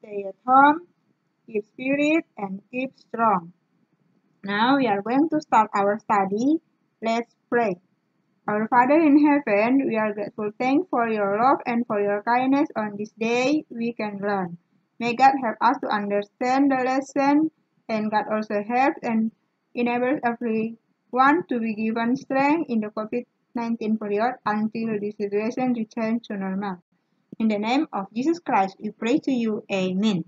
stay at home, keep spirit, and keep strong. Now we are going to start our study. Let's pray. Our Father in heaven, we are grateful thanks for your love and for your kindness on this day we can learn. May God help us to understand the lesson, and God also help and enable everyone to be given strength in the COVID-19 period until the situation returns to normal. In the name of Jesus Christ, we pray to you. Amen.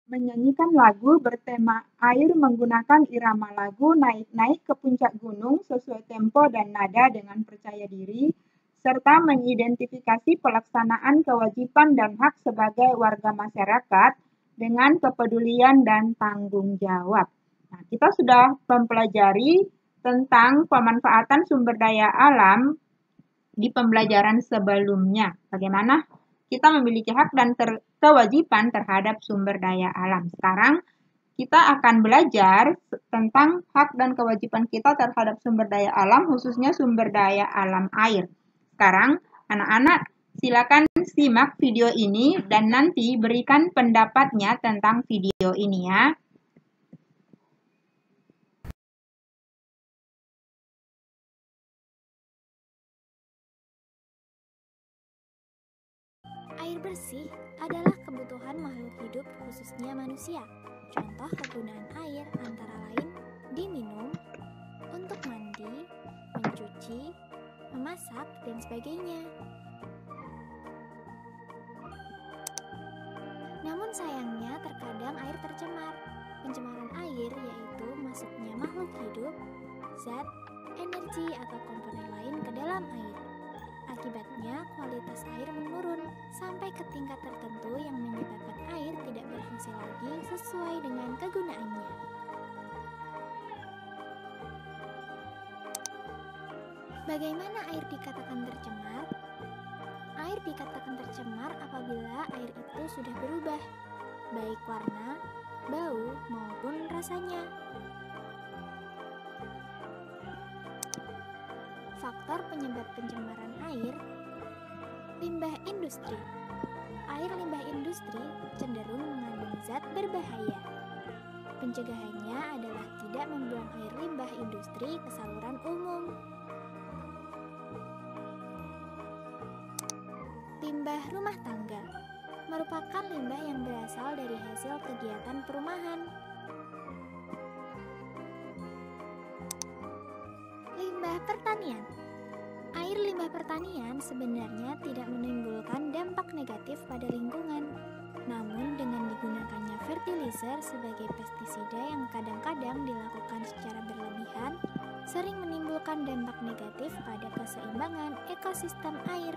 Menyanyikan lagu bertema air menggunakan irama lagu naik-naik ke puncak gunung sesuai tempo dan nada dengan percaya diri, serta mengidentifikasi pelaksanaan kewajiban dan hak sebagai warga masyarakat dengan kepedulian dan tanggung jawab. Nah, kita sudah mempelajari tentang pemanfaatan sumber daya alam di pembelajaran sebelumnya. Bagaimana kita memiliki hak dan kewajiban terhadap sumber daya alam. Sekarang kita akan belajar tentang hak dan kewajiban kita terhadap sumber daya alam, khususnya sumber daya alam air. Sekarang anak-anak silakan simak video ini dan nanti berikan pendapatnya tentang video ini ya. Air bersih adalah kebutuhan makhluk hidup khususnya manusia. Contoh kegunaan air antara lain diminum, untuk mandi, mencuci, memasak, dan sebagainya. Namun sayangnya terkadang air tercemar. Pencemaran air yaitu masuknya makhluk hidup, zat, energi atau komponen lain ke dalam air. Akibatnya kualitas air menurun sampai ke tingkat tertentu yang menyebabkan air tidak berfungsi lagi sesuai dengan kegunaannya. Bagaimana air dikatakan tercemar? Air dikatakan tercemar apabila air itu sudah berubah, baik warna, bau, maupun rasanya. Faktor penyebab pencemaran air: limbah industri. Air limbah industri cenderung mengandung zat berbahaya. Pencegahannya adalah tidak membuang air limbah industri ke saluran umum. Limbah rumah tangga merupakan limbah yang berasal dari hasil kegiatan perumahan. Limbah pertanian. Air limbah pertanian sebenarnya tidak menimbulkan dampak negatif pada lingkungan. Namun dengan digunakannya fertilizer sebagai pestisida yang kadang-kadang dilakukan secara berlebihan, sering menimbulkan dampak negatif pada keseimbangan ekosistem air.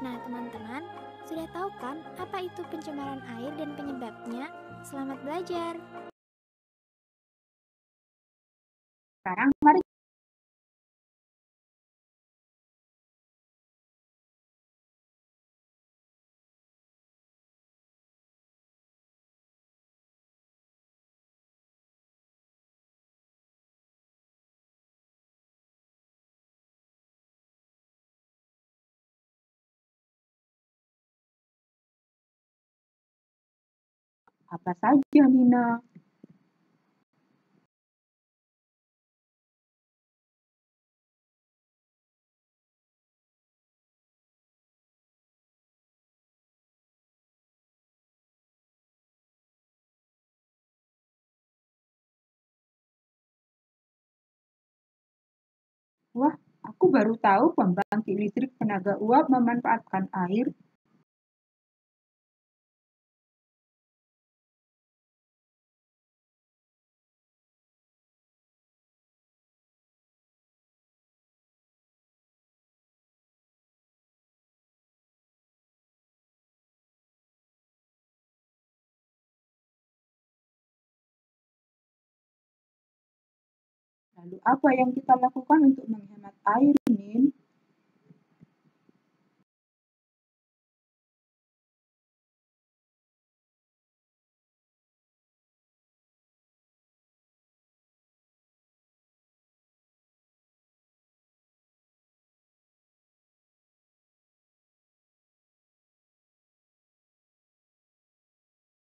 Nah teman-teman, sudah tahu kan apa itu pencemaran air dan penyebabnya? Selamat belajar! Sekarang mari apa saja, Nina? Wah, aku baru tahu pembangkit listrik tenaga uap memanfaatkan air. Lalu apa yang kita lakukan untuk menghemat air, Nin?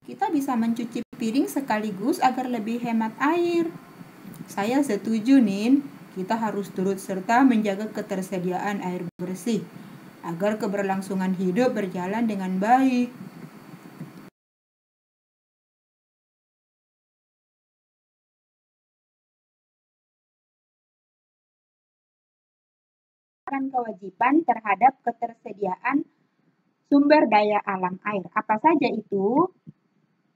Kita bisa mencuci piring sekaligus agar lebih hemat air. Saya setuju, Nin. Kita harus turut serta menjaga ketersediaan air bersih agar keberlangsungan hidup berjalan dengan baik. Kewajiban terhadap ketersediaan sumber daya alam air. Apa saja itu?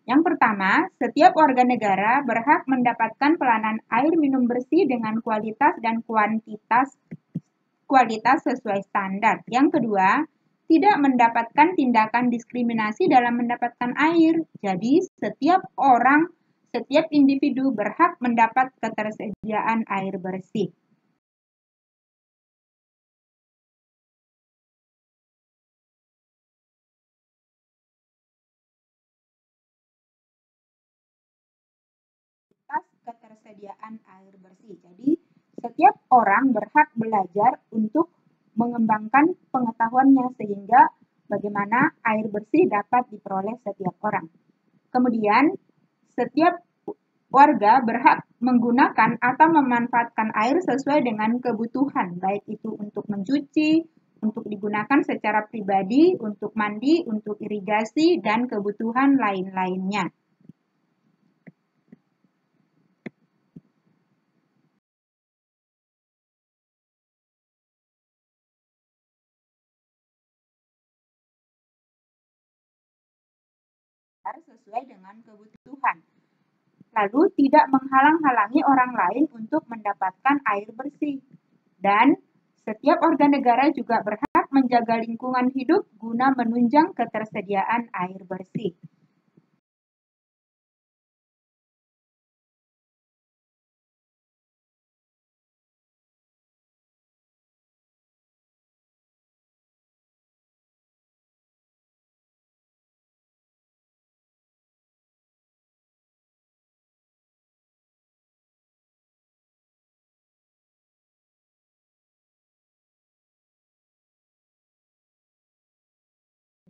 Yang pertama, setiap warga negara berhak mendapatkan pelayanan air minum bersih dengan kualitas dan kualitas sesuai standar. Yang kedua, tidak mendapatkan tindakan diskriminasi dalam mendapatkan air. Jadi, setiap individu berhak mendapat ketersediaan air bersih. Ketersediaan air bersih. Jadi, setiap orang berhak belajar untuk mengembangkan pengetahuannya sehingga bagaimana air bersih dapat diperoleh setiap orang. Kemudian, setiap warga berhak menggunakan atau memanfaatkan air sesuai dengan kebutuhan, baik itu untuk mencuci, untuk digunakan secara pribadi, untuk mandi, untuk irigasi, dan kebutuhan lain-lainnya. Sesuai dengan kebutuhan. Lalu tidak menghalang-halangi orang lain untuk mendapatkan air bersih. Dan setiap warga negara juga berhak menjaga lingkungan hidup guna menunjang ketersediaan air bersih.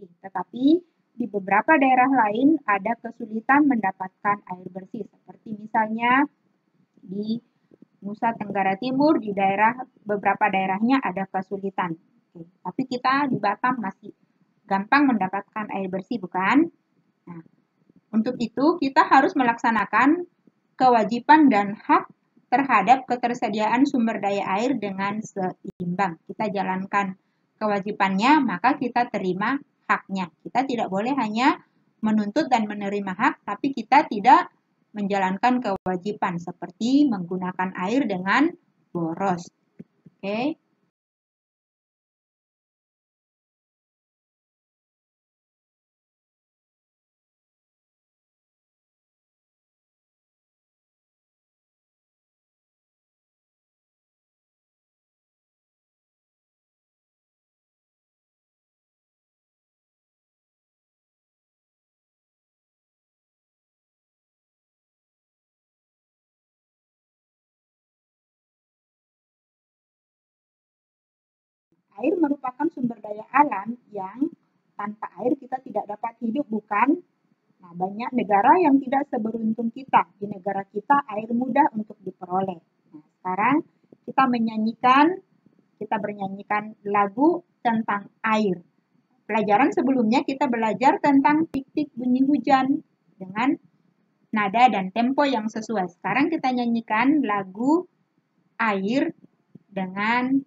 Tetapi di beberapa daerah lain ada kesulitan mendapatkan air bersih, seperti misalnya di Nusa Tenggara Timur, di beberapa daerahnya ada kesulitan. Tapi kita di Batam masih gampang mendapatkan air bersih, bukan? Nah, untuk itu kita harus melaksanakan kewajiban dan hak terhadap ketersediaan sumber daya air dengan seimbang. Kita jalankan kewajibannya, maka kita terima haknya. Kita tidak boleh hanya menuntut dan menerima hak, tapi kita tidak menjalankan kewajiban seperti menggunakan air dengan boros. Oke. Air merupakan sumber daya alam yang tanpa air kita tidak dapat hidup, bukan? Nah, banyak negara yang tidak seberuntung kita. Di negara kita air mudah untuk diperoleh. Nah, sekarang kita bernyanyikan lagu tentang air. Pelajaran sebelumnya kita belajar tentang tik-tik bunyi hujan dengan nada dan tempo yang sesuai. Sekarang kita nyanyikan lagu air dengan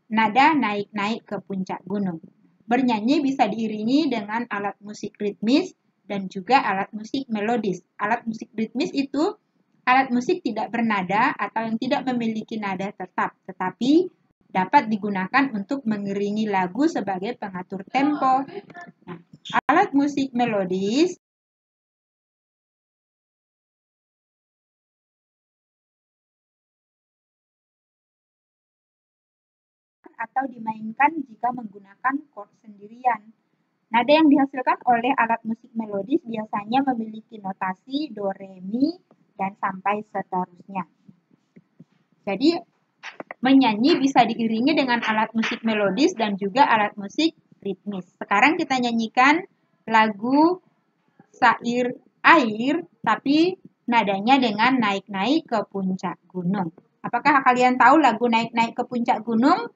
nada naik-naik ke puncak gunung. Bernyanyi bisa diiringi dengan alat musik ritmis dan juga alat musik melodis. Alat musik ritmis itu alat musik tidak bernada atau yang tidak memiliki nada tetap, tetapi dapat digunakan untuk mengiringi lagu sebagai pengatur tempo. Nah, alat musik melodis atau dimainkan jika menggunakan chord sendirian. Nada yang dihasilkan oleh alat musik melodis biasanya memiliki notasi do, re, mi, dan sampai seterusnya. Jadi, menyanyi bisa diiringi dengan alat musik melodis dan juga alat musik ritmis. Sekarang kita nyanyikan lagu Syair Air, tapi nadanya dengan naik-naik ke puncak gunung. Apakah kalian tahu lagu naik-naik ke puncak gunung?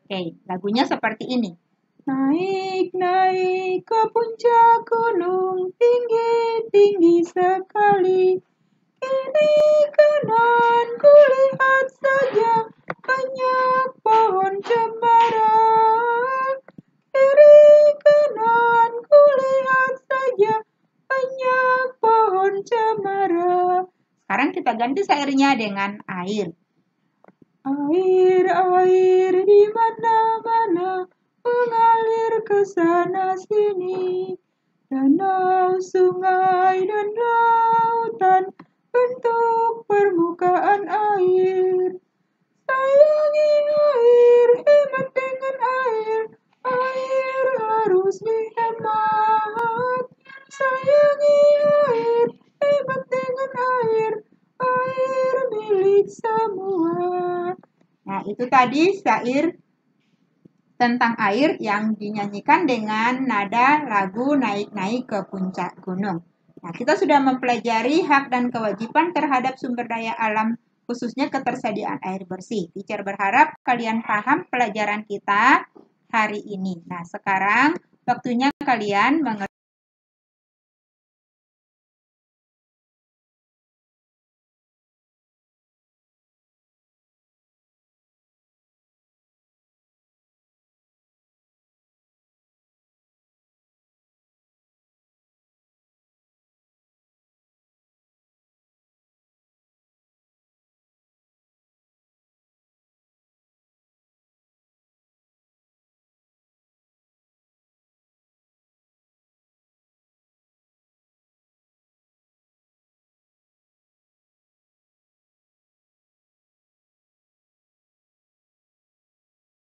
Oke, lagunya seperti ini. Naik-naik ke puncak gunung, tinggi-tinggi sekali. Kiri kanan kulihat saja banyak pohon cemara. Kiri kanan kulihat saja banyak pohon cemara. Sekarang kita ganti syairnya dengan air. Air, air di mana-mana mengalir ke sana sini. Danau, sungai, dan lautan bentuk permukaan air. Sayangi air, hemat dengan air. Air harus dihemat. Sayangi air, hemat dengan air. Air milik semua. Nah, itu tadi syair tentang air yang dinyanyikan dengan nada lagu naik-naik ke puncak gunung. Nah, kita sudah mempelajari hak dan kewajiban terhadap sumber daya alam, khususnya ketersediaan air bersih. Teacher berharap kalian paham pelajaran kita hari ini. Nah, sekarang waktunya kalian mengerti